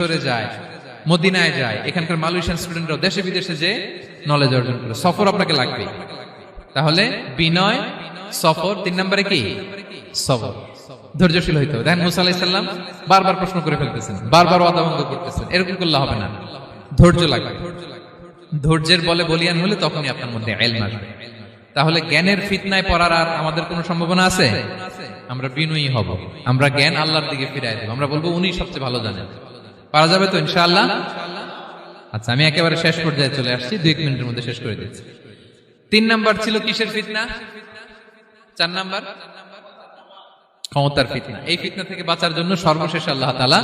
মিশরে যায়, মদিনায় যায়, এখানকার মালয়েশিয়ান স্টুডেন্টরাও দেশে বিদেশে যে নলেজ অর্জন করে। সফর আপনাকে লাগবে। তাহলে বিনয়, সফর, 3 নম্বরে কি সবর, ধৈর্যশীল হইতে হবে। দেখেন মুসা আলাইহিস সালাম বারবার প্রশ্ন করে ফেলতেছেন, বারবার ওয়াদা ভঙ্গ করতেছেন, এরকম করলে হবে না, ধৈর্য লাগবে। ধৈর্যের বলে বলিয়ান হলে তখনই আপনার মধ্যে ইলম আসবে। তাহলে জ্ঞানের ফিতনায় পড়ার আর আমাদের কোনো সম্ভাবনা আছে? আমরা বিনয়ী হব, আমরা জ্ঞান আল্লাহর দিকে ফিরাই দেব, আমরা বলবো উনি সবচেয়ে ভালো জানেন। পারা যাবে তো ইনশাআল্লাহ? আচ্ছা, আমি একেবারে শেষ পর্যায়ে চলে আসছি, 2 মিনিটের মধ্যে শেষ করে দিচ্ছি। 3 নাম্বার ছিল কিসের ফিতনা? 4 নাম্বার ক্ষমতার ফিতনা। এই ফিতনা থেকে বাঁচার জন্য সর্বশেষ আল্লাহ তাআলা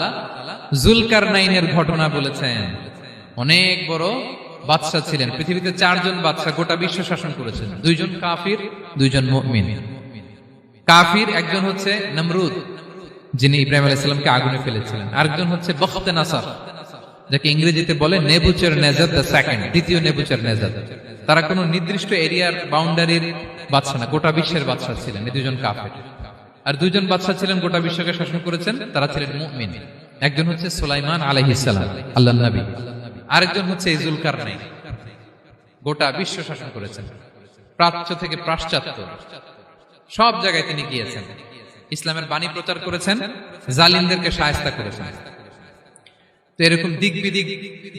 যুলকারনাইনের ঘটনা বলেছেন। অনেক বড় বাদশা ছিলেন, পৃথিবীতে 4 জন বাদশা গোটা বিশ্ব শাসন করেছেন। 2 জন কাফির, 2 জন মুমিন। কাফির একজন হচ্ছে নমরুদ, যিনি ইব্রাহিম আলাইহিস সালামকে আগুনে ফেলেছিলেন। আরেকজন হচ্ছে বখতে নাসার, যাকে ইংরেজিতে বলে নেবুচারনেজার দ্য সেকেন্ড, দ্বিতীয় নেবুচারনেজার। তারা কোনো নির্দিষ্ট এরিয়ার বাউন্ডারির বাদশা না, গোটা বিশ্বের বাদশা ছিলেন। এই 2 জন কাফির। আর 2 জন বাদশা ছিলেন গোটা বিশ্বকে শাসন করেছেন, তারা ছিলেন মুমিন। একজন হচ্ছে সুলাইমান আলাইহিস সালাম, আল্লাহর নবী। আরেকজন হচ্ছে যুলকারনাইন, গোটা বিশ্ব শাসন করেছেন, প্রাচ্য থেকে পাশ্চাত্য সব জায়গায় তিনি গিয়েছেন, ইসলামের বাণী প্রচার করেছেন, জালিমদেরকে শায়েস্তা করেছেন। তো এরকম দিক বিদিক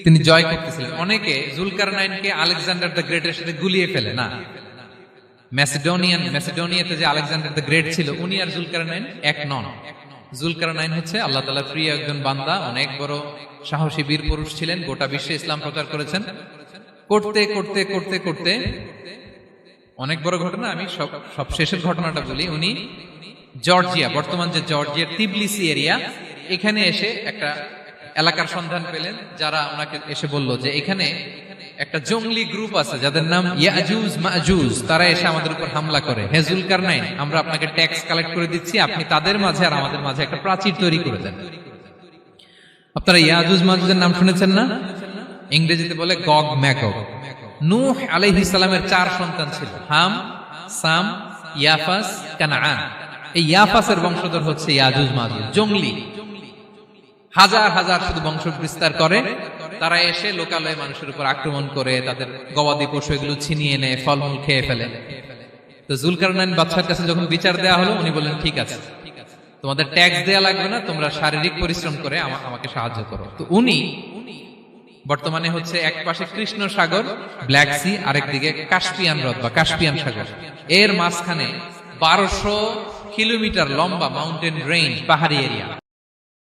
তিনি জয় করতেছিলেন। অনেকে যুলকারনাইনকে আলেকজান্ডার দ্য গ্রেটের সাথে গুলিয়ে ফেলে না। ম্যাসিডোনিয়াতে যে আলেকজান্ডার দ্য গ্রেট ছিল, উনি আর যুলকারনাইন এক নন। যুলকারনাইন হচ্ছে আল্লাহ তাআলার প্রিয় একজন বান্দা, অনেক বড় সাহসী বীর পুরুষ ছিলেন, গোটা বিশ্বে ইসলাম প্রচার করেছেন। করতে করতে করতে করতে অনেক বড় ঘটনা, আমি সব শেষের ঘটনাটা বলি। উনি জর্জিয়া, বর্তমান যে জর্জিয়ার তিবলিসি এরিয়া, এখানে এসে একটা এলাকার সন্ধান পেলেন, যারা ওনাকে এসে বলল যে এখানে একটা জঙ্গলি গ্রুপ আছে যাদের নাম ইয়াজুজ মাজুজ, তারা এসে আমাদের উপর হামলা করে। হে যুলকারনাইন, আমরা আপনাকে ট্যাক্স কালেক্ট করে দিচ্ছি, আপনি তাদের মাঝে আর আমাদের মাঝে একটা প্রাচীর তৈরি করে দেন। আপনারা ইয়াজুজ মাজুজের নাম শুনেছেন না? ইংরেজিতে বলে গগ ম্যাগগ। নূহ আলাইহিস সালামের 4 সন্তান ছিল, হাম, সাম, ইয়াফাস, কানাআন। এই ইয়াফাসের বংশধর হচ্ছে ইয়াজুজ মাজুজ, জঙ্গলি, হাজার হাজার শুধু বংশ বিস্তার করে। তারা এসে লোকালয়ে মানুষের উপর আক্রমণ করে, তাদের গবাদি পশু এগুলো ছিনিয়ে নেয়, ফলমূল খেয়ে ফেলে। তো যুলকারনাইন বাদশার কাছে যখন বিচার দেওয়া হলো, উনি বললেন ঠিক আছে, তোমাদের ট্যাক্স দেয়া লাগবে না, তোমরা শারীরিক পরিশ্রম করে আমাকে সাহায্য করো। তো উনি বর্তমানে হচ্ছে এক পাশে কৃষ্ণ সাগর, ব্ল্যাক সি, আরেকদিকে কাস্পিয়ান হ্রদ বা কাস্পিয়ান সাগর, এর মাঝখানে 1200 কিলোমিটার লম্বা মাউন্টেন রেঞ্জ, পাহাড়ি এরিয়া।